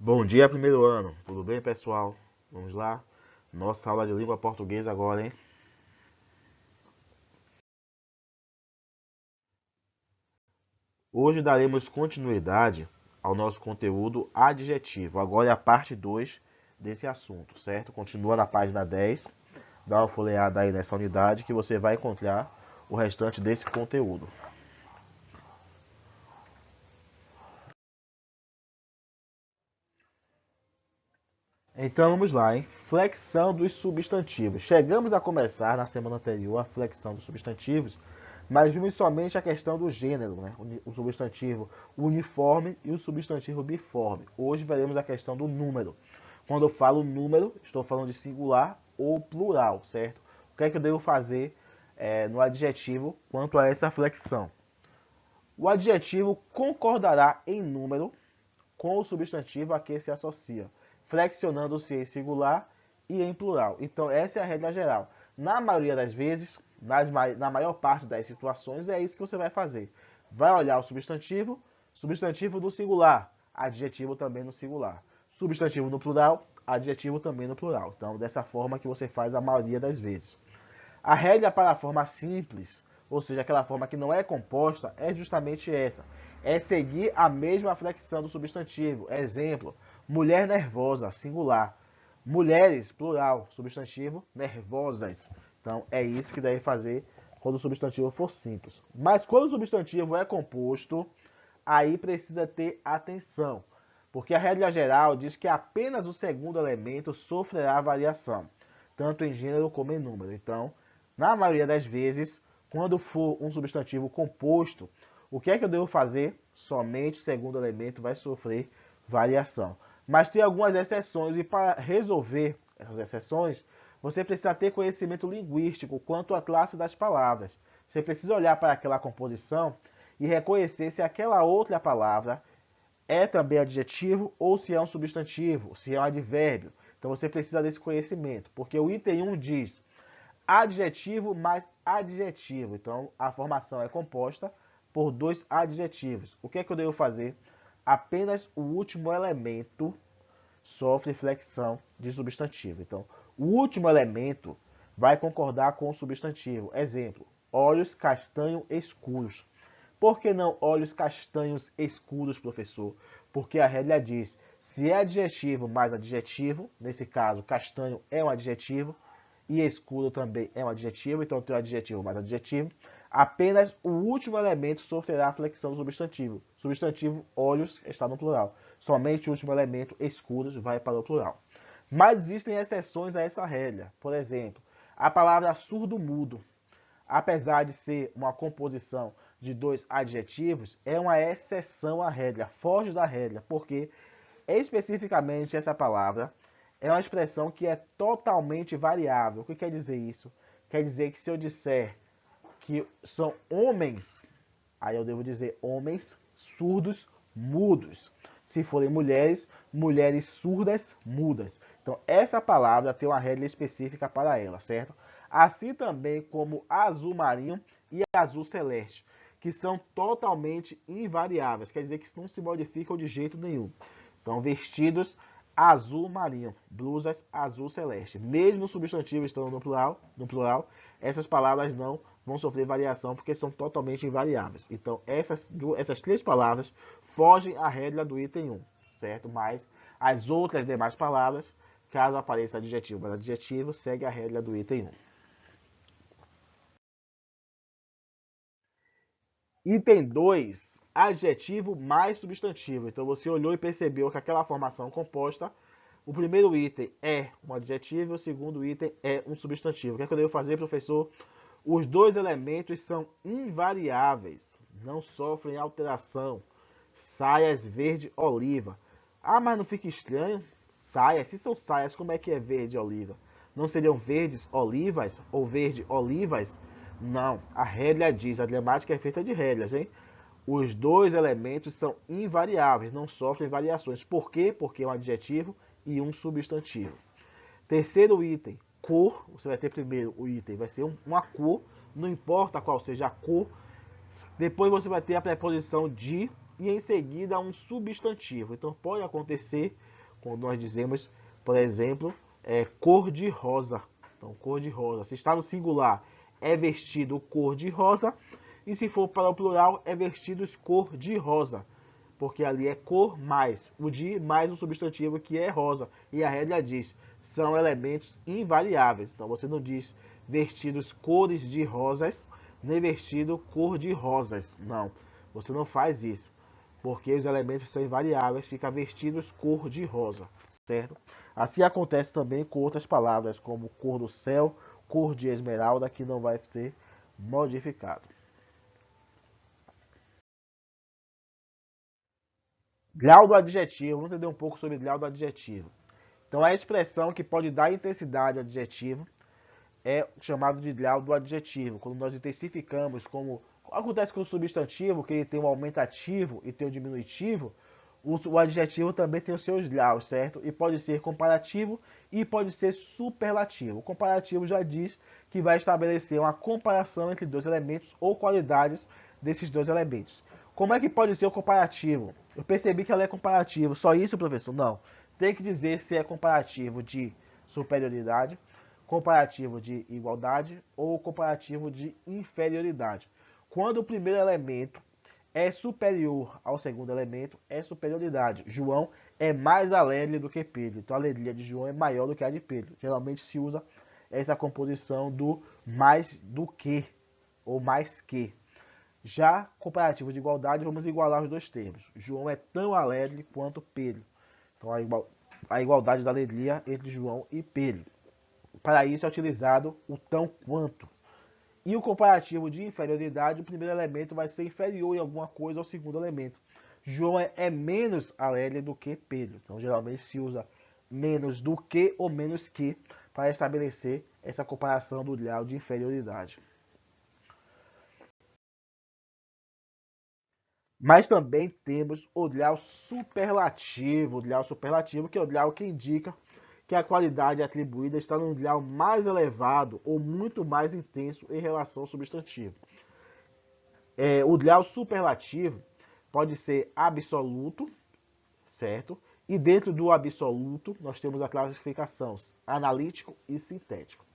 Bom dia, primeiro ano. Tudo bem, pessoal? Vamos lá. Nossa aula de língua portuguesa agora, hein? Hoje daremos continuidade ao nosso conteúdo adjetivo. Agora é a parte 2 desse assunto, certo? Continua na página 10. Dá uma folheada aí nessa unidade que você vai encontrar o restante desse conteúdo. Então vamos lá, hein? Flexão dos substantivos. Chegamos a começar na semana anterior a flexão dos substantivos, mas vimos somente a questão do gênero, né? O substantivo uniforme e o substantivo biforme. Hoje veremos a questão do número. Quando eu falo número, estou falando de singular ou plural, certo? O que é que eu devo fazer no adjetivo quanto a essa flexão? O adjetivo concordará em número com o substantivo a que se associa, flexionando-se em singular e em plural. Então, essa é a regra geral. Na maioria das vezes, na maior parte das situações, é isso que você vai fazer. Vai olhar o substantivo, substantivo no singular, adjetivo também no singular. Substantivo no plural, adjetivo também no plural. Então, dessa forma que você faz a maioria das vezes. A regra para a forma simples, ou seja, aquela forma que não é composta, é justamente essa. É seguir a mesma flexão do substantivo. Exemplo, mulher nervosa, singular. Mulheres, plural, substantivo, nervosas. Então, é isso que deve fazer quando o substantivo for simples. Mas quando o substantivo é composto, aí precisa ter atenção. Porque a regra geral diz que apenas o segundo elemento sofrerá variação, tanto em gênero como em número. Então, na maioria das vezes, quando for um substantivo composto, o que é que eu devo fazer? Somente o segundo elemento vai sofrer variação. Mas tem algumas exceções e para resolver essas exceções, você precisa ter conhecimento linguístico quanto à classe das palavras. Você precisa olhar para aquela composição e reconhecer se aquela outra palavra é também adjetivo ou se é um substantivo, se é um advérbio. Então você precisa desse conhecimento, porque o item 1 diz adjetivo mais adjetivo. Então, a formação é composta por dois adjetivos. O que é que eu devo fazer? Apenas o último elemento sofre flexão de substantivo. Então, o último elemento vai concordar com o substantivo. Exemplo, olhos castanho escuros. Por que não olhos castanhos escuros, professor? Porque a regra diz, se é adjetivo mais adjetivo, nesse caso, castanho é um adjetivo, e escuro também é um adjetivo, então tem o adjetivo mais adjetivo. Apenas o último elemento sofrerá a flexão do substantivo. Substantivo, olhos, está no plural. Somente o último elemento, escuros, vai para o plural. Mas existem exceções a essa regra. Por exemplo, a palavra surdo-mudo, apesar de ser uma composição de dois adjetivos, é uma exceção à regra, foge da regra, porque especificamente essa palavra é uma expressão que é totalmente variável. O que quer dizer isso? Quer dizer que se eu disser que são homens, aí eu devo dizer homens surdos mudos. Se forem mulheres, mulheres surdas mudas. Então essa palavra tem uma regra específica para ela, certo? Assim também como azul marinho e azul celeste, que são totalmente invariáveis, quer dizer que não se modificam de jeito nenhum. Então, vestidos azul marinho, blusas azul celeste. Mesmo os substantivos estando no plural, essas palavras não vão sofrer variação porque são totalmente invariáveis. Então, essas três palavras fogem à regra do item 1, certo? Mas as outras demais palavras, caso apareça adjetivo mais adjetivo, segue a regra do item 1. Item 2, adjetivo mais substantivo. Então você olhou e percebeu que aquela formação composta, o primeiro item é um adjetivo e o segundo item é um substantivo. O que é que eu devo fazer, professor? Os dois elementos são invariáveis, não sofrem alteração. Saias verde-oliva. Ah, mas não fica estranho? Saias, se são saias, como é que é verde-oliva? Não seriam verdes-olivas ou verde-olivas? Não, a regra diz, a gramática é feita de regras, hein? Os dois elementos são invariáveis, não sofrem variações. Por quê? Porque é um adjetivo e um substantivo. Terceiro item, cor. Você vai ter primeiro o item, vai ser uma cor, não importa qual seja a cor. Depois você vai ter a preposição de e em seguida um substantivo. Então pode acontecer Quando nós dizemos, por exemplo, cor de rosa. Então, cor de rosa. Se está no singular, é vestido cor de rosa. E se for para o plural, é vestidos cor de rosa. Porque ali é cor mais o de mais o substantivo que é rosa. E a regra diz, são elementos invariáveis. Então você não diz vestidos cores de rosas, nem vestido cor de rosas. Não, você não faz isso. Porque os elementos são invariáveis, fica vestidos cor de rosa, certo? Assim acontece também com outras palavras, como cor do céu, cor de esmeralda, que não vai ser modificado. Grau do adjetivo, vamos entender um pouco sobre grau do adjetivo. Então, a expressão que pode dar intensidade ao adjetivo é chamado de grau do adjetivo. Quando nós intensificamos, como acontece com o substantivo, que ele tem um aumentativo e tem um diminutivo, o adjetivo também tem os seus graus, certo? E pode ser comparativo e pode ser superlativo. O comparativo já diz que vai estabelecer uma comparação entre dois elementos ou qualidades desses dois elementos. Como é que pode ser o comparativo? Eu percebi que ela é comparativo. Só isso, professor? Não. Tem que dizer se é comparativo de superioridade, comparativo de igualdade ou comparativo de inferioridade. Quando o primeiro elemento é superior ao segundo elemento, é superioridade. João é mais alegre do que Pedro. Então a alegria de João é maior do que a de Pedro. Geralmente se usa essa composição do mais do que ou mais que. Já comparativo de igualdade, vamos igualar os dois termos. João é tão alegre quanto Pedro. Então a igualdade da alegria entre João e Pedro. Para isso é utilizado o tão quanto. E o comparativo de inferioridade, o primeiro elemento vai ser inferior em alguma coisa ao segundo elemento. João é menos alegre do que Pedro. Então geralmente se usa menos do que ou menos que para estabelecer essa comparação do grau de inferioridade. Mas também temos o grau superlativo. O grau superlativo, que é o grau que indica que a qualidade atribuída está num grau mais elevado ou muito mais intenso em relação ao substantivo. O grau superlativo pode ser absoluto, certo? E dentro do absoluto, nós temos a classificação analítico e sintético.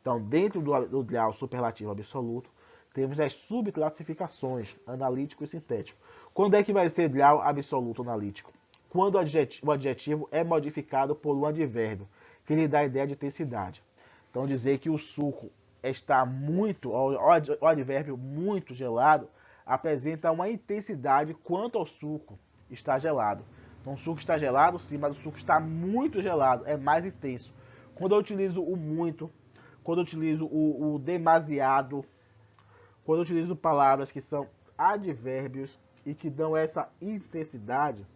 Então, dentro do grau superlativo absoluto, temos as subclassificações, analítico e sintético. Quando é que vai ser grau absoluto analítico? Quando o adjetivo é modificado por um advérbio, que lhe dá a ideia de intensidade. Então, dizer que o suco está muito, o advérbio muito gelado, apresenta uma intensidade quanto ao suco está gelado. Então, o suco está gelado, sim, mas o suco está muito gelado, é mais intenso. Quando eu utilizo o muito, quando eu utilizo o demasiado, quando eu utilizo palavras que são advérbios e que dão essa intensidade,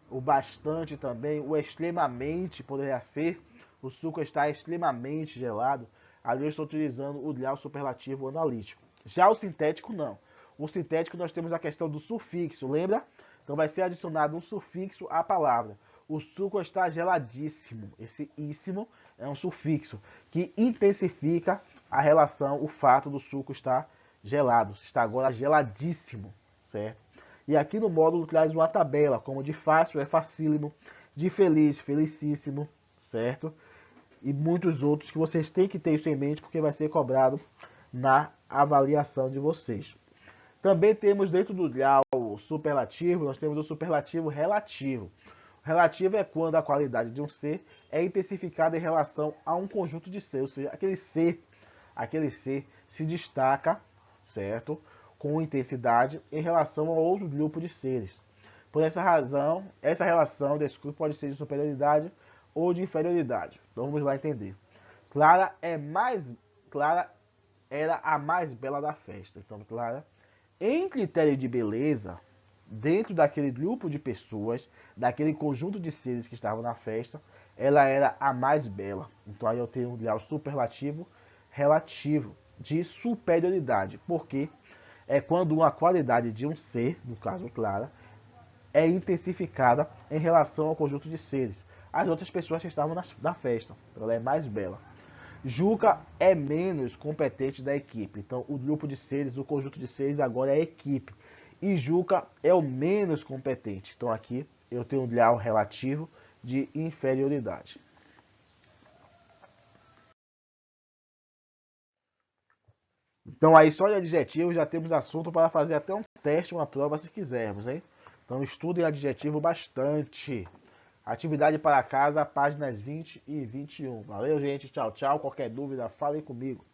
o bastante também, o extremamente poderia ser, o suco está extremamente gelado, ali eu estou utilizando o grau superlativo analítico. Já o sintético não. O sintético nós temos a questão do sufixo, lembra? Então vai ser adicionado um sufixo à palavra. O suco está geladíssimo. Esse íssimo é um sufixo que intensifica a relação, o fato do suco estar gelado. Está agora geladíssimo, certo? E aqui no módulo traz uma tabela, como de fácil é facílimo, de feliz, felicíssimo, certo? E muitos outros que vocês têm que ter isso em mente, porque vai ser cobrado na avaliação de vocês. Também temos dentro do grau superlativo, nós temos o superlativo relativo. O relativo é quando a qualidade de um ser é intensificada em relação a um conjunto de ser, ou seja, aquele ser se destaca, certo? Com intensidade em relação a outro grupo de seres. Por essa razão, essa relação desse grupo pode ser de superioridade ou de inferioridade. Então vamos lá entender. Clara era a mais bela da festa. Então, Clara, em critério de beleza, dentro daquele grupo de pessoas, daquele conjunto de seres que estavam na festa, ela era a mais bela. Então aí eu tenho um grau superlativo relativo de superioridade. Porque é quando uma qualidade de um ser, no caso Clara, é intensificada em relação ao conjunto de seres. As outras pessoas que estavam na festa. Ela é mais bela. Juca é menos competente da equipe. Então, o grupo de seres, o conjunto de seres agora é a equipe. E Juca é o menos competente. Então, aqui eu tenho um grau relativo de inferioridade. Então aí só de adjetivo já temos assunto para fazer até um teste, uma prova se quisermos, hein? Então estudem adjetivo bastante. Atividade para casa, páginas 20 e 21. Valeu, gente. Tchau, tchau. Qualquer dúvida, falem comigo.